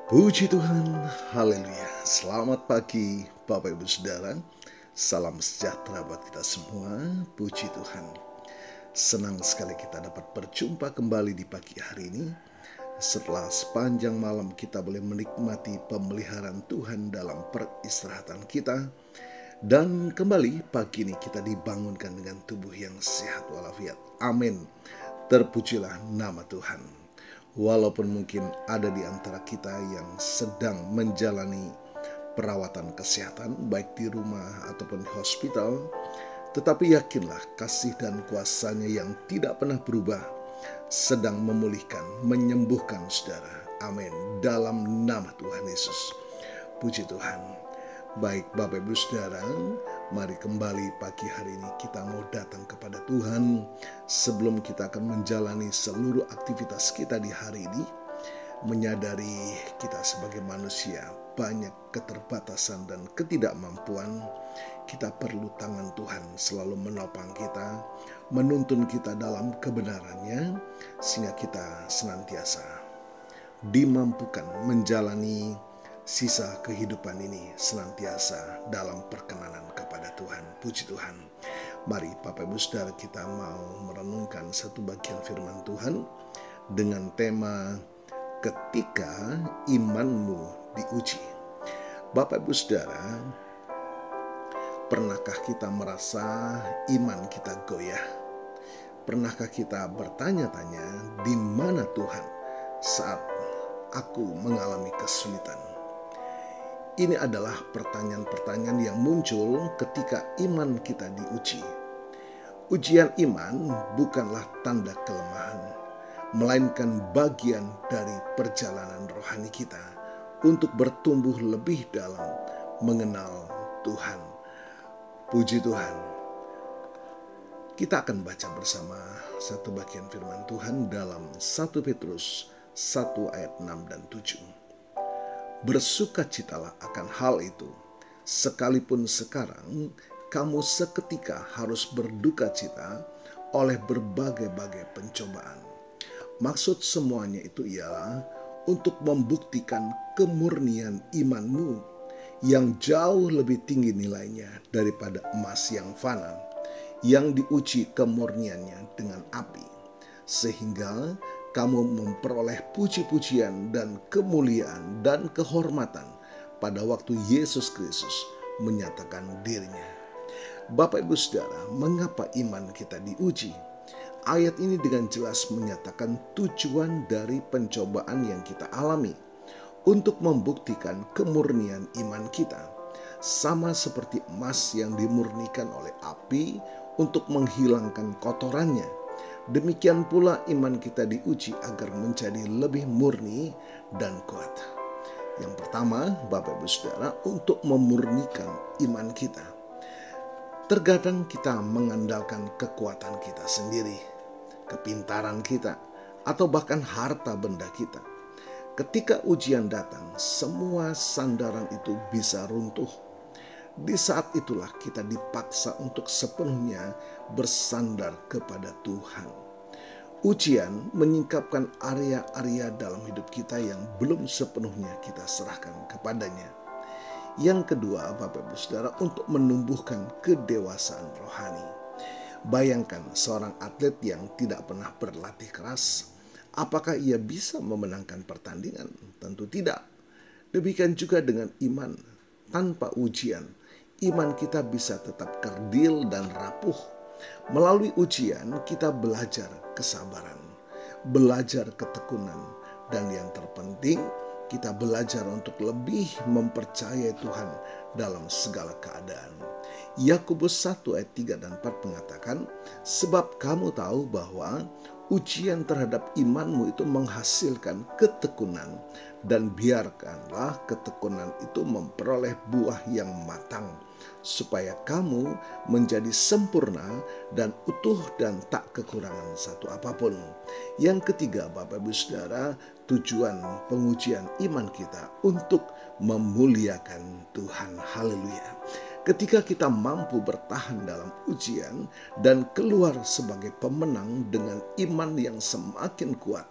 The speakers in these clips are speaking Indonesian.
Puji Tuhan, haleluya. Selamat pagi Bapak Ibu Saudara. Salam sejahtera buat kita semua. Puji Tuhan. Senang sekali kita dapat berjumpa kembali di pagi hari ini. Setelah sepanjang malam kita boleh menikmati pemeliharaan Tuhan dalam peristirahatan kita. Dan kembali pagi ini kita dibangunkan dengan tubuh yang sehat walafiat. Amin. Terpujilah nama Tuhan. Walaupun mungkin ada di antara kita yang sedang menjalani perawatan kesehatan, baik di rumah ataupun di hospital, tetapi yakinlah kasih dan kuasa-Nya yang tidak pernah berubah sedang memulihkan, menyembuhkan saudara. Amin. Dalam nama Tuhan Yesus. Puji Tuhan. Baik Bapak Ibu Saudara, mari kembali pagi hari ini kita mau datang kepada Tuhan sebelum kita akan menjalani seluruh aktivitas kita di hari ini. Menyadari kita sebagai manusia banyak keterbatasan dan ketidakmampuan, kita perlu tangan Tuhan selalu menopang kita, menuntun kita dalam kebenarannya, sehingga kita senantiasa dimampukan menjalani sisa kehidupan ini senantiasa dalam perkenanan kepada Tuhan. Puji Tuhan. Mari Bapak Ibu Saudara, kita mau merenungkan satu bagian firman Tuhan dengan tema ketika imanmu diuji. Bapak Ibu Saudara, pernahkah kita merasa iman kita goyah? Pernahkah kita bertanya-tanya, di mana Tuhan saat aku mengalami kesulitan? Ini adalah pertanyaan-pertanyaan yang muncul ketika iman kita diuji. Ujian iman bukanlah tanda kelemahan, melainkan bagian dari perjalanan rohani kita untuk bertumbuh lebih dalam mengenal Tuhan. Puji Tuhan. Kita akan baca bersama satu bagian firman Tuhan dalam 1 Petrus 1 ayat 6 dan 7. Bersukacitalah akan hal itu, sekalipun sekarang kamu seketika harus berduka cita oleh berbagai-bagai pencobaan. Maksud semuanya itu ialah untuk membuktikan kemurnian imanmu yang jauh lebih tinggi nilainya daripada emas yang fana, yang diuji kemurniannya dengan api, sehingga kamu memperoleh puji-pujian dan kemuliaan dan kehormatan pada waktu Yesus Kristus menyatakan dirinya. Bapak Ibu Saudara, mengapa iman kita diuji? Ayat ini dengan jelas menyatakan tujuan dari pencobaan yang kita alami untuk membuktikan kemurnian iman kita. Sama seperti emas yang dimurnikan oleh api untuk menghilangkan kotorannya. Demikian pula iman kita diuji agar menjadi lebih murni dan kuat. Yang pertama, Bapak Ibu Saudara, untuk memurnikan iman kita. Terkadang kita mengandalkan kekuatan kita sendiri, kepintaran kita, atau bahkan harta benda kita. Ketika ujian datang, semua sandaran itu bisa runtuh. Di saat itulah kita dipaksa untuk sepenuhnya bersandar kepada Tuhan. Ujian menyingkapkan area-area dalam hidup kita yang belum sepenuhnya kita serahkan kepadanya. Yang kedua, Bapak Ibu Saudara, untuk menumbuhkan kedewasaan rohani. Bayangkan seorang atlet yang tidak pernah berlatih keras, apakah ia bisa memenangkan pertandingan? Tentu tidak. Demikian juga dengan iman. Tanpa ujian, iman kita bisa tetap kerdil dan rapuh. Melalui ujian, kita belajar kesabaran, belajar ketekunan, dan yang terpenting, kita belajar untuk lebih mempercayai Tuhan dalam segala keadaan. Yakobus 1 ayat 3 dan 4 mengatakan, sebab kamu tahu bahwa ujian terhadap imanmu itu menghasilkan ketekunan, dan biarkanlah ketekunan itu memperoleh buah yang matang, supaya kamu menjadi sempurna dan utuh dan tak kekurangan satu apapun. Yang ketiga, Bapak Ibu Saudara, tujuan pengujian iman kita untuk memuliakan Tuhan. Haleluya. Ketika kita mampu bertahan dalam ujian dan keluar sebagai pemenang dengan iman yang semakin kuat,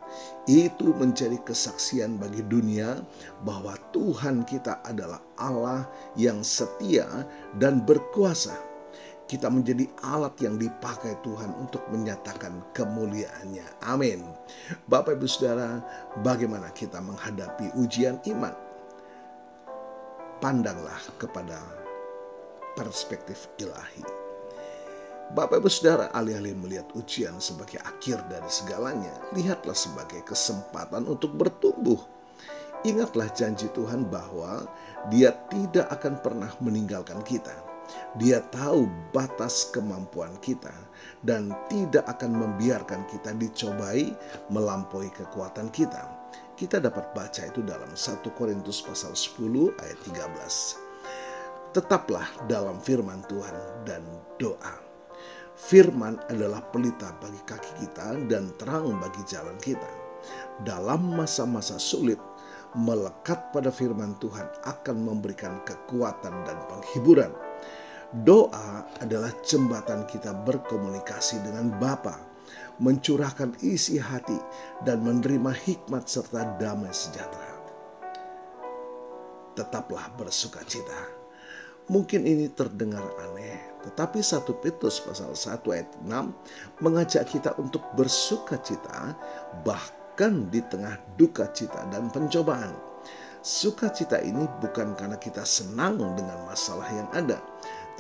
itu menjadi kesaksian bagi dunia bahwa Tuhan kita adalah Allah yang setia dan berkuasa. Kita menjadi alat yang dipakai Tuhan untuk menyatakan kemuliaannya. Amin. Bapak Ibu Saudara, bagaimana kita menghadapi ujian iman? Pandanglah kepada perspektif ilahi. Bapak Ibu Saudara, alih-alih melihat ujian sebagai akhir dari segalanya, lihatlah sebagai kesempatan untuk bertumbuh. Ingatlah janji Tuhan bahwa Dia tidak akan pernah meninggalkan kita. Dia tahu batas kemampuan kita dan tidak akan membiarkan kita dicobai melampaui kekuatan kita. Kita dapat baca itu dalam 1 Korintus pasal 10 ayat 13. Tetaplah dalam firman Tuhan dan doa. Firman adalah pelita bagi kaki kita dan terang bagi jalan kita. Dalam masa-masa sulit, melekat pada firman Tuhan akan memberikan kekuatan dan penghiburan. Doa adalah jembatan kita berkomunikasi dengan Bapa, mencurahkan isi hati dan menerima hikmat serta damai sejahtera. Tetaplah bersukacita. Mungkin ini terdengar aneh, tetapi 1 Petrus pasal 1 ayat 6 mengajak kita untuk bersukacita bahkan di tengah duka cita dan pencobaan. Sukacita ini bukan karena kita senang dengan masalah yang ada,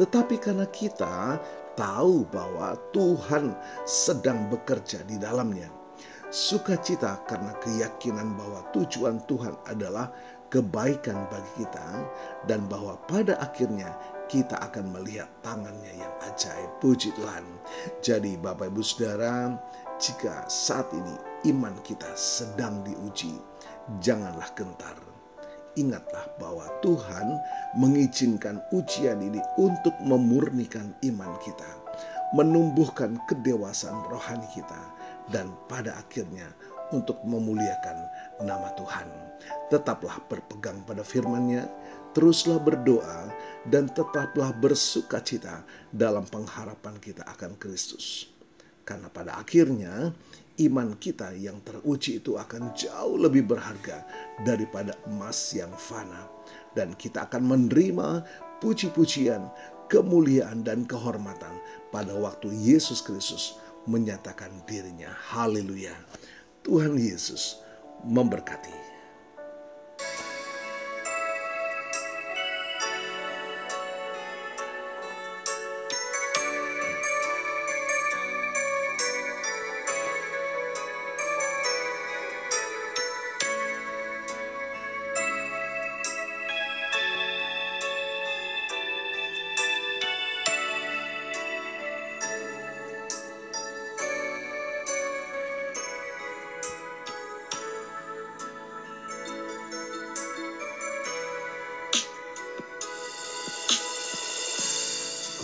tetapi karena kita tahu bahwa Tuhan sedang bekerja di dalamnya. Sukacita karena keyakinan bahwa tujuan Tuhan adalah kebaikan bagi kita dan bahwa pada akhirnya kita akan melihat tangannya yang ajaib. Puji Tuhan. Jadi Bapak Ibu Saudara, jika saat ini iman kita sedang diuji, janganlah gentar. Ingatlah bahwa Tuhan mengizinkan ujian ini untuk memurnikan iman kita, menumbuhkan kedewasaan rohani kita, dan pada akhirnya untuk memuliakan nama Tuhan. Tetaplah berpegang pada firman-Nya, teruslah berdoa, dan tetaplah bersukacita dalam pengharapan kita akan Kristus. Karena pada akhirnya iman kita yang teruji itu akan jauh lebih berharga daripada emas yang fana. Dan kita akan menerima puji-pujian, kemuliaan, dan kehormatan pada waktu Yesus Kristus menyatakan dirinya. Haleluya. Tuhan Yesus memberkati.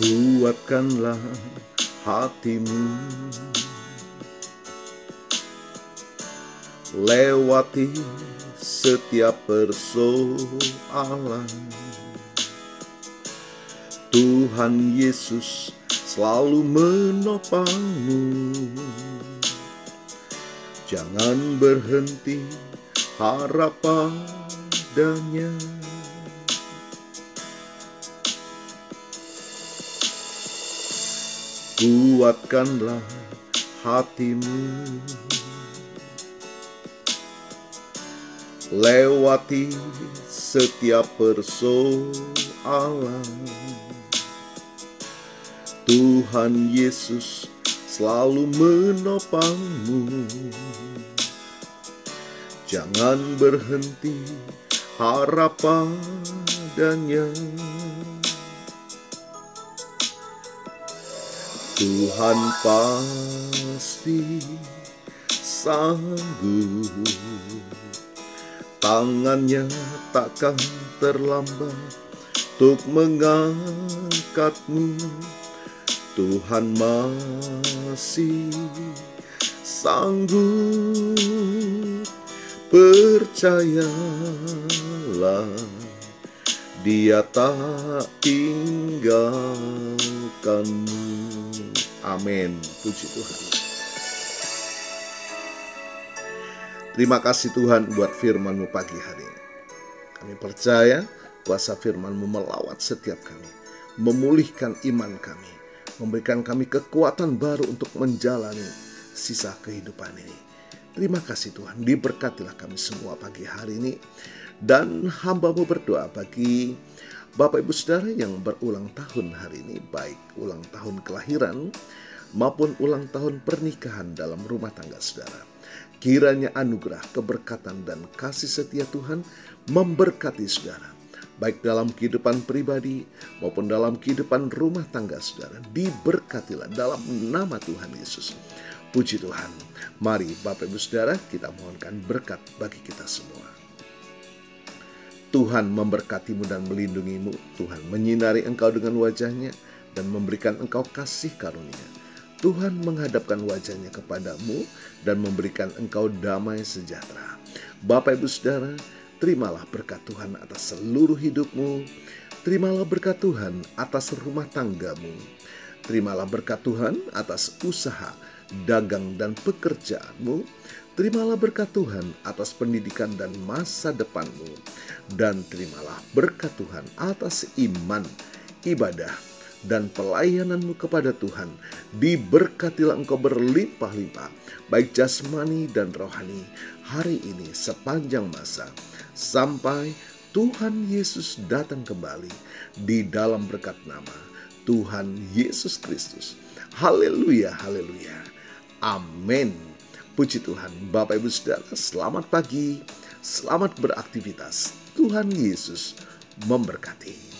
Kuatkanlah hatimu, lewati setiap persoalan. Tuhan Yesus selalu menopangmu. Jangan berhenti harap padanya. Kuatkanlah hatimu, lewati setiap persoalan. Tuhan Yesus selalu menopangmu. Jangan berhenti harap padanya. Tuhan pasti sanggup, tangannya takkan terlambat untuk mengangkatmu. Tuhan masih sanggup, percayalah, Dia tak tinggalkanmu. Amin. Puji Tuhan. Terima kasih Tuhan buat firman-Mu pagi hari ini. Kami percaya kuasa firman-Mu melawat setiap kami, memulihkan iman kami, memberikan kami kekuatan baru untuk menjalani sisa kehidupan ini. Terima kasih Tuhan, diberkatilah kami semua pagi hari ini. Dan hamba-Mu berdoa bagi Bapak Ibu Saudara yang berulang tahun hari ini, baik ulang tahun kelahiran maupun ulang tahun pernikahan dalam rumah tangga saudara. Kiranya anugerah, keberkatan, dan kasih setia Tuhan memberkati saudara, baik dalam kehidupan pribadi maupun dalam kehidupan rumah tangga saudara. Diberkatilah dalam nama Tuhan Yesus. Puji Tuhan. Mari Bapak Ibu Saudara, kita mohonkan berkat bagi kita semua. Tuhan memberkatimu dan melindungimu. Tuhan menyinari engkau dengan wajah-Nya dan memberikan engkau kasih karunia. Tuhan menghadapkan wajah-Nya kepadamu dan memberikan engkau damai sejahtera. Bapak Ibu Saudara, terimalah berkat Tuhan atas seluruh hidupmu. Terimalah berkat Tuhan atas rumah tanggamu. Terimalah berkat Tuhan atas usaha, dagang, dan pekerjaanmu. Terimalah berkat Tuhan atas pendidikan dan masa depanmu. Dan terimalah berkat Tuhan atas iman, ibadah, dan pelayananmu kepada Tuhan. Diberkatilah engkau berlimpah-limpah, baik jasmani dan rohani, hari ini sepanjang masa, sampai Tuhan Yesus datang kembali di dalam berkat nama Tuhan Yesus Kristus. Haleluya, haleluya. Amin. Puji Tuhan. Bapak Ibu Saudara, selamat pagi, selamat beraktivitas. Tuhan Yesus memberkati.